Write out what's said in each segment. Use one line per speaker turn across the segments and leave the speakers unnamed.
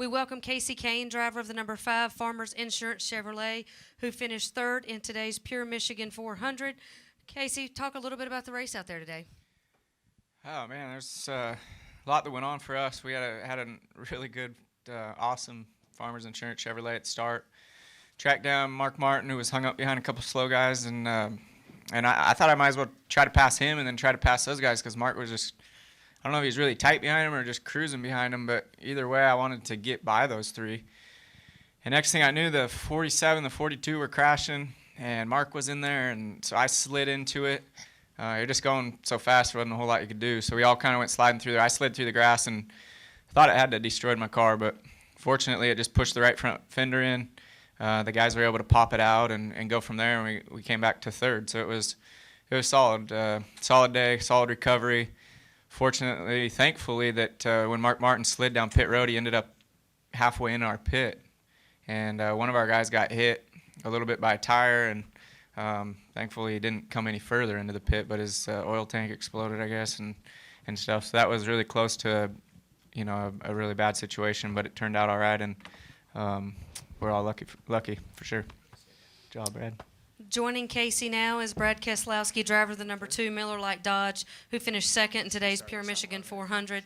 We welcome Kasey Kane, driver of the number 5 Farmers Insurance Chevrolet, who finished third in today's Pure Michigan 400. Kasey, talk a little bit about the race out there today.
Oh man, there's a lot that went on for us. We had a really good, awesome Farmers Insurance Chevrolet at the start. Tracked down Mark Martin, who was hung up behind a couple slow guys, and I thought I might as well try to pass him and then try to pass those guys because Mark was just, I don't know if he was really tight behind him or just cruising behind him, but either way, I wanted to get by those three. And next thing I knew, the 47, the 42 were crashing, and Mark was in there, and so I slid into it. You're just going so fast, there wasn't a whole lot you could do. So we all kind of went sliding through there. I slid through the grass and thought it had to destroyed my car, but fortunately it just pushed the right front fender in. The guys were able to pop it out and go from there, and we came back to third. So it was solid, solid day, solid recovery. Fortunately, thankfully, that when Mark Martin slid down pit road, he ended up halfway in our pit, and one of our guys got hit a little bit by a tire, and thankfully he didn't come any further into the pit, but his oil tank exploded, I guess, and stuff. So that was really close to, a really bad situation, but it turned out all right, and we're all lucky for sure. Good job, Brad.
Joining Kasey now is Brad Keselowski, driver of the number 2 Miller Lite Dodge, who finished second in today's Pure Michigan 400.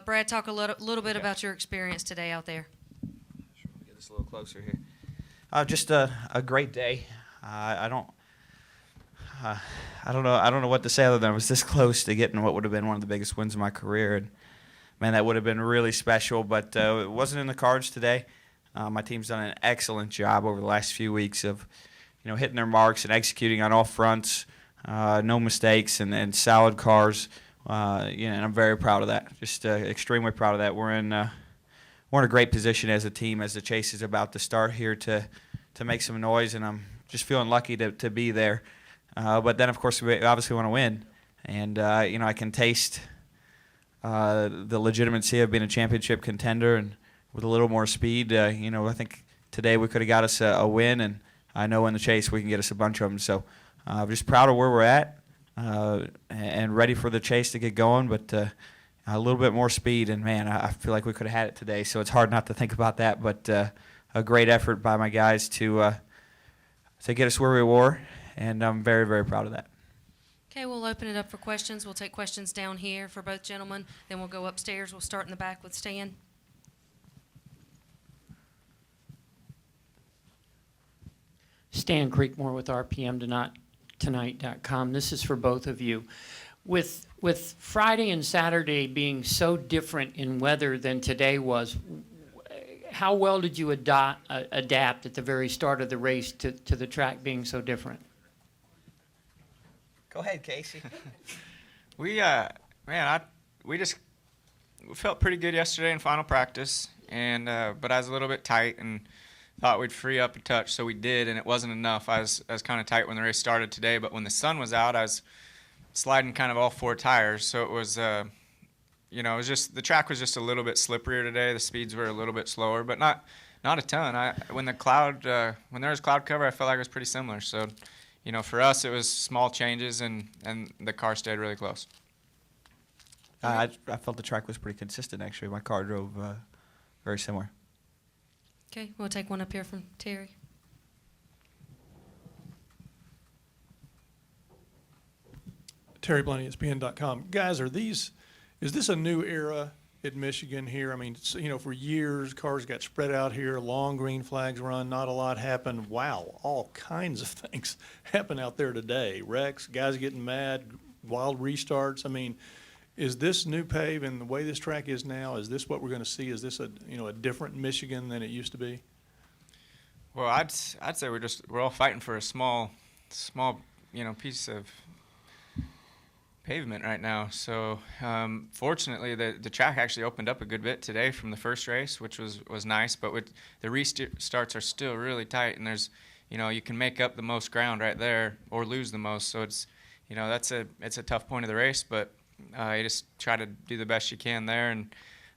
Brad, talk a little bit about your experience today out there.
Sure, we'll get this a little closer here. Just a great day. I don't know what to say other than I was this close to getting what would have been one of the biggest wins of my career, and man, that would have been really special. But it wasn't in the cards today. My team's done an excellent job over the last few weeks of, hitting their marks and executing on all fronts, no mistakes, and solid cars. And I'm very proud of that. Just extremely proud of that. We're in a great position as a team as the chase is about to start here to make some noise, and I'm just feeling lucky to be there. But then, of course, we obviously want to win, and I can taste the legitimacy of being a championship contender, and with a little more speed, I think today we could have got us a win, and I know in the chase we can get us a bunch of them. So I'm just proud of where we're at and ready for the chase to get going, but a little bit more speed, and, man, I feel like we could have had it today, so it's hard not to think about that, but a great effort by my guys to get us where we were, and I'm very, very proud of that.
Okay, we'll open it up for questions. We'll take questions down here for both gentlemen, then we'll go upstairs. We'll start in the back with Stan.
Stan Creekmore with RPMtonight.com. This is for both of you. With Friday and Saturday being so different in weather than today was, how well did you adapt at the very start of the race to the track being so different?
Go ahead, Kasey.
We felt pretty good yesterday in final practice, and but I was a little bit tight and thought we'd free up a touch, so we did, and it wasn't enough. I was kind of tight when the race started today, but when the sun was out, I was sliding kind of all 4 tires, so it was, it was just, the track was just a little bit slipperier today. The speeds were a little bit slower, but not a ton. When there was cloud cover, I felt like it was pretty similar. So, for us, it was small changes, and the car stayed really close.
I felt the track was pretty consistent, actually. My car drove very similar.
Okay, we'll take one up here from Terry.
Terry Blaney, ESPN.com. Guys, is this a new era at Michigan here? I mean, for years, cars got spread out here, long green flags run, not a lot happened. Wow, all kinds of things happen out there today. Wrecks, guys getting mad, wild restarts. I mean, is this new pave and the way this track is now, is this what we're going to see? Is this a different Michigan than it used to be?
Well, I'd say we're all fighting for a small piece of pavement right now. So fortunately, the track actually opened up a good bit today from the first race, which was nice. But the restarts are still really tight, and there's you can make up the most ground right there or lose the most. So it's it's a tough point of the race, but you just try to do the best you can there. And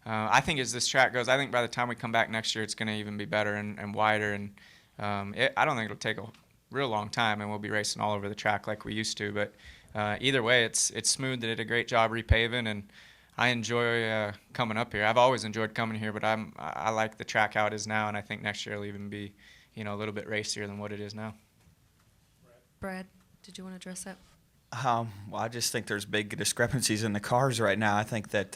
I think as this track goes, I think by the time we come back next year, it's going to even be better and wider. And I don't think it'll take a real long time, and we'll be racing all over the track like we used to. But either way, it's smooth. They did a great job repaving, and I enjoy coming up here. I've always enjoyed coming here, but I like the track how it is now, and I think next year it'll even be, a little bit racier than what it is now.
Brad, did you want to address that?
Well, I just think there's big discrepancies in the cars right now. I think that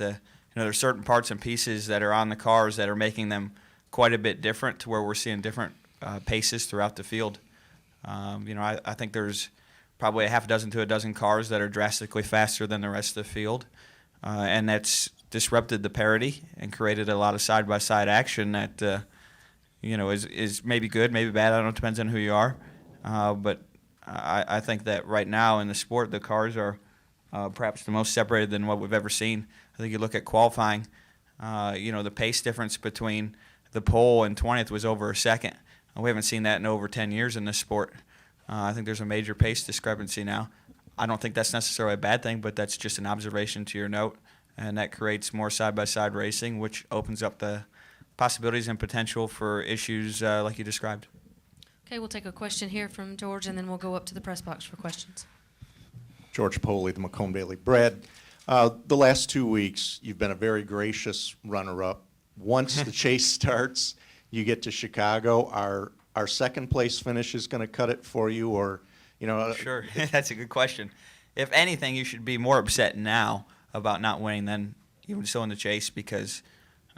there's certain parts and pieces that are on the cars that are making them quite a bit different to where we're seeing different paces throughout the field. I think there's probably a half dozen to a dozen cars that are drastically faster than the rest of the field, and that's disrupted the parity and created a lot of side-by-side action that is maybe good, maybe bad. I don't know. It depends on who you are, but I think that right now in the sport, the cars are perhaps the most separated than what we've ever seen. I think you look at qualifying, the pace difference between the pole and 20th was over a second. We haven't seen that in over 10 years in this sport. I think there's a major pace discrepancy now. I don't think that's necessarily a bad thing, but that's just an observation to your note, and that creates more side-by-side racing, which opens up the possibilities and potential for issues like you described.
Okay, we'll take a question here from George, and then we'll go up to the press box for questions.
George Poley, the Macomb Daily. Brad, the last 2 weeks, you've been a very gracious runner-up. Once the chase starts, you get to Chicago. Our second place finish is going to cut it for you, or
Sure, that's a good question. If anything, you should be more upset now about not winning than even still in the chase, because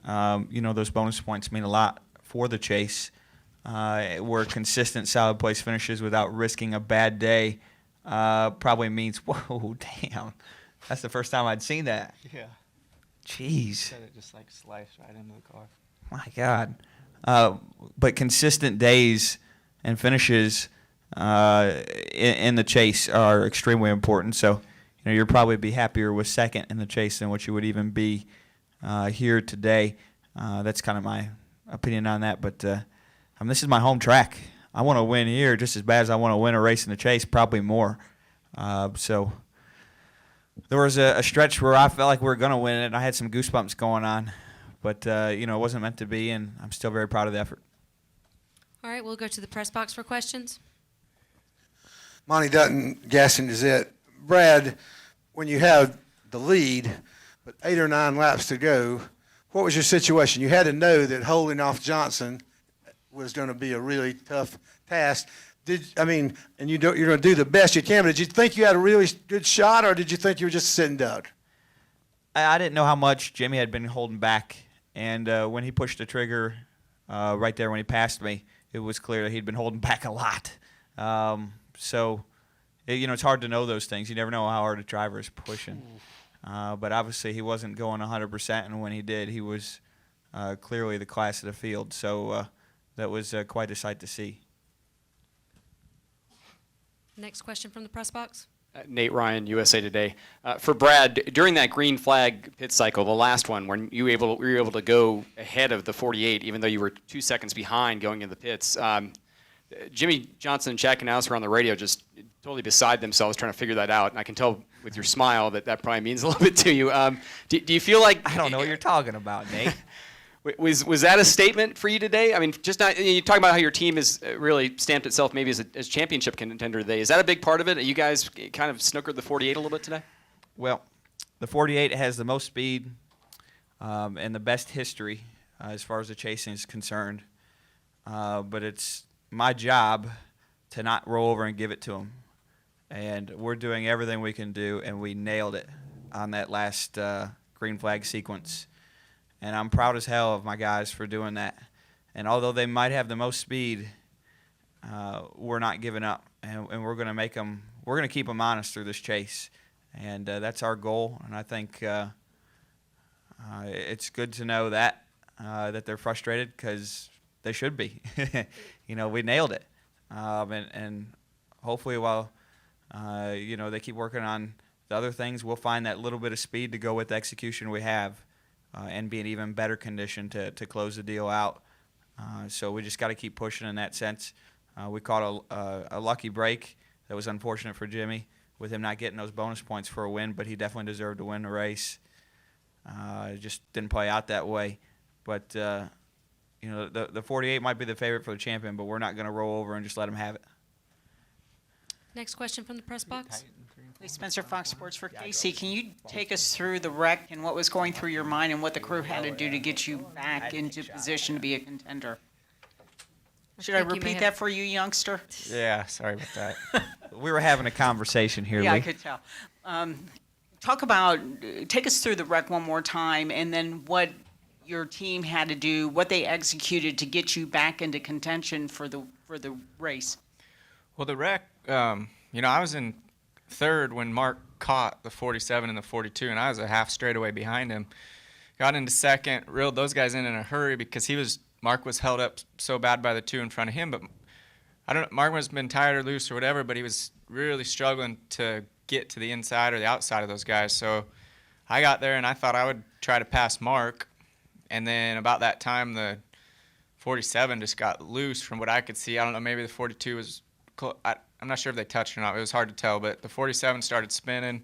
those bonus points mean a lot for the chase. Where consistent solid place finishes without risking a bad day probably means, whoa, damn, that's the first time I'd seen that.
Yeah.
Jeez.
Said it just sliced right into the car.
My God. But consistent days and finishes in the chase are extremely important. So, you'll probably be happier with second in the chase than what you would even be here today. That's kind of my opinion on that. But this is my home track. I want to win here just as bad as I want to win a race in the chase, probably more. So there was a stretch where I felt like we were going to win it. I had some goosebumps going on. But, it wasn't meant to be, and I'm still very proud of the effort.
All right, we'll go to the press box for questions.
Monty Dutton, Gaston Gazette. Brad, when you had the lead, but 8 or 9 laps to go, what was your situation? You had to know that holding off Johnson was going to be a really tough task. And you're going to do the best you can, but did you think you had a really good shot, or did you think you were just sitting duck?
I didn't know how much Jimmy had been holding back, and when he pushed the trigger right there when he passed me, it was clear that he'd been holding back a lot. It's hard to know those things. You never know how hard a driver is pushing. But obviously he wasn't going 100%, and when he did, he was clearly the class of the field. So that was quite a sight to see.
Next question from the press box.
Nate Ryan, USA Today. For Brad, during that green flag pit cycle, the last one, when you were able to go ahead of the 48, even though you were 2 seconds behind going into the pits, Jimmy Johnson and Chad Knaus were on the radio just totally beside themselves trying to figure that out. And I can tell with your smile that probably means a little bit to you. Do you feel like...
I don't know what you're talking about, Nate.
Was that a statement for you today? I mean, just not, you talk about how your team has really stamped itself maybe as championship contender today. Is that a big part of it? You guys kind of snookered the 48 a little bit today?
Well, the 48 has the most speed and the best history as far as the chasing is concerned. But it's my job to not roll over and give it to them. And we're doing everything we can do, and we nailed it on that last green flag sequence. And I'm proud as hell of my guys for doing that. And although they might have the most speed, we're not giving up. And we're going to make them, we're going to keep them honest through this chase. And that's our goal. And I think it's good to know that they're frustrated, because they should be. We nailed it. And hopefully while, they keep working on the other things, we'll find that little bit of speed to go with the execution we have. And be in even better condition to close the deal out. So we just got to keep pushing in that sense. We caught a lucky break that was unfortunate for Jimmy with him not getting those bonus points for a win, but he definitely deserved to win the race. It just didn't play out that way. But, the 48 might be the favorite for the champion, but we're not going to roll over and just let him have it.
Next question from the press box.
Hey, Spencer, Fox Sports for Kasey. Can you take us through the wreck and what was going through your mind and what the crew had to do to get you back into position to be a contender? Should I
think you may
repeat
have-
that for you, youngster?
Yeah, sorry about that.
We were having a conversation here,
Yeah,
Lee.
I could tell. Take us through the wreck one more time, and then what your team had to do, what they executed to get you back into contention for the race.
Well, the wreck, I was in third when Mark caught the 47 and the 42, and I was a half straightaway behind him. Got into second, reeled those guys in a hurry because Mark was held up so bad by the two in front of him. But I don't know, Mark must have been tired or loose or whatever, but he was really struggling to get to the inside or the outside of those guys. So I got there and I thought I would try to pass Mark, and then about that time the 47 just got loose from what I could see. I don't know, maybe the 42 was I'm not sure if they touched or not. It was hard to tell, but the 47 started spinning,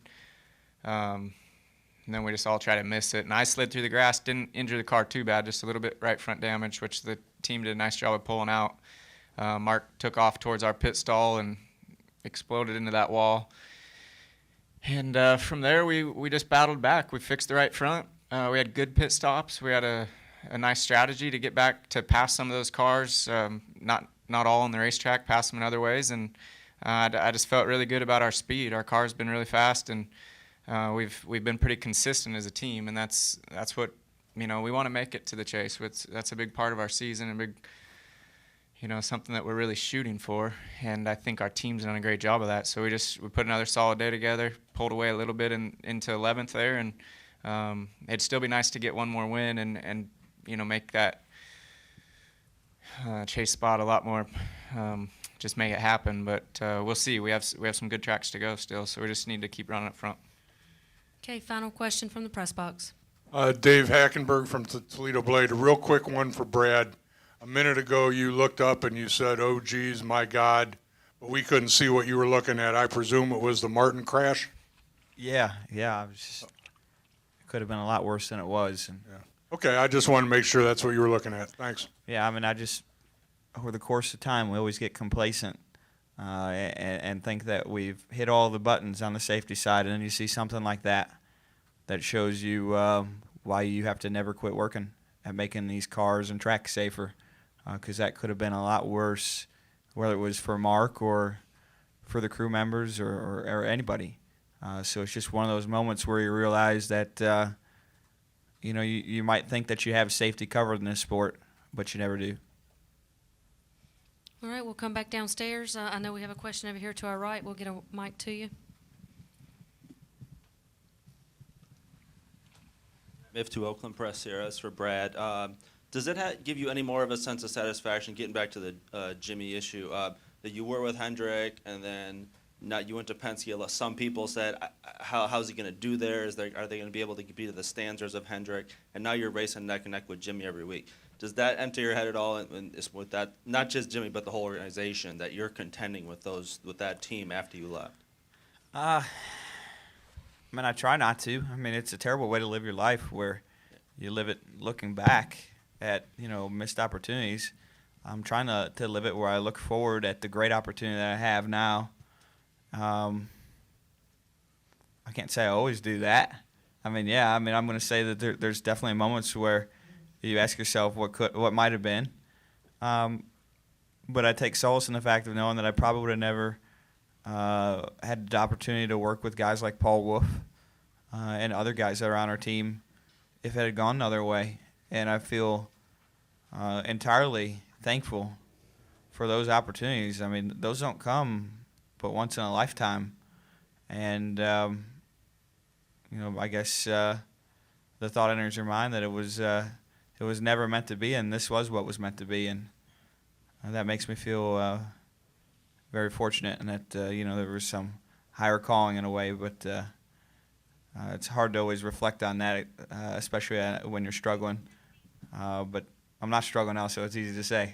and then we just all tried to miss it. And I slid through the grass, didn't injure the car too bad, just a little bit right front damage, which the team did a nice job of pulling out. Mark took off towards our pit stall and exploded into that wall. And from there, we just battled back. We fixed the right front. We had good pit stops. We had a nice strategy to get back to pass some of those cars, not all on the racetrack, pass them in other ways. And I just felt really good about our speed. Our car's been really fast, and we've been pretty consistent as a team. And that's what we want to make it to the chase. That's a big part of our season, and big something that we're really shooting for. And I think our team's done a great job of that. So we put another solid day together, pulled away a little bit into 11th there, and it'd still be nice to get one more win and make that chase spot a lot more, just make it happen. But we'll see. We have some good tracks to go still, so we just need to keep running up front.
Okay, final question from the press box.
Dave Hackenberg from Toledo Blade. A real quick one for Brad. A minute ago, you looked up and you said, "Oh, geez, my God," but we couldn't see what you were looking at. I presume it was the Martin crash?
Yeah. It could have been a lot worse than it was. And
Yeah. Okay, I just wanted to make sure that's what you were looking at. Thanks.
yeah, over the course of time, we always get complacent and think that we've hit all the buttons on the safety side, and then you see something like that shows you why you have to never quit working at making these cars and tracks safer, because that could have been a lot worse, whether it was for Mark or for the crew members or anybody. So it's just one of those moments where you realize that you might think that you have safety covered in this sport, but you never do.
All right, we'll come back downstairs. I know we have a question over here to our right. We'll get a mic to you.
If to Oakland Press here, that's for Brad. Does it give you any more of a sense of satisfaction, getting back to the Jimmy issue, that you were with Hendrick and then now you went to Penske? Some people said, how's he going to do there? Are they going to be able to be to the standards of Hendrick? And now you're racing neck and neck with Jimmy every week. Does that enter your head at all? And with that, not just Jimmy, but the whole organization, that you're contending with that team after you left?
I try not to. It's a terrible way to live your life where you live it looking back at, missed opportunities. I'm trying to live it where I look forward at the great opportunity that I have now. I can't say I always do that. I'm going to say that there's definitely moments where you ask yourself what might have been. But I take solace in the fact of knowing that I probably would have never had the opportunity to work with guys like Paul Wolf and other guys that are on our team if it had gone another way. And I feel entirely thankful for those opportunities. Those don't come but once in a lifetime. And, I guess the thought enters your mind that it was never meant to be, and this was what was meant to be. And that makes me feel very fortunate, and that there was some higher calling in a way, but it's hard to always reflect on that, especially when you're struggling. But I'm not struggling now, so it's easy to say.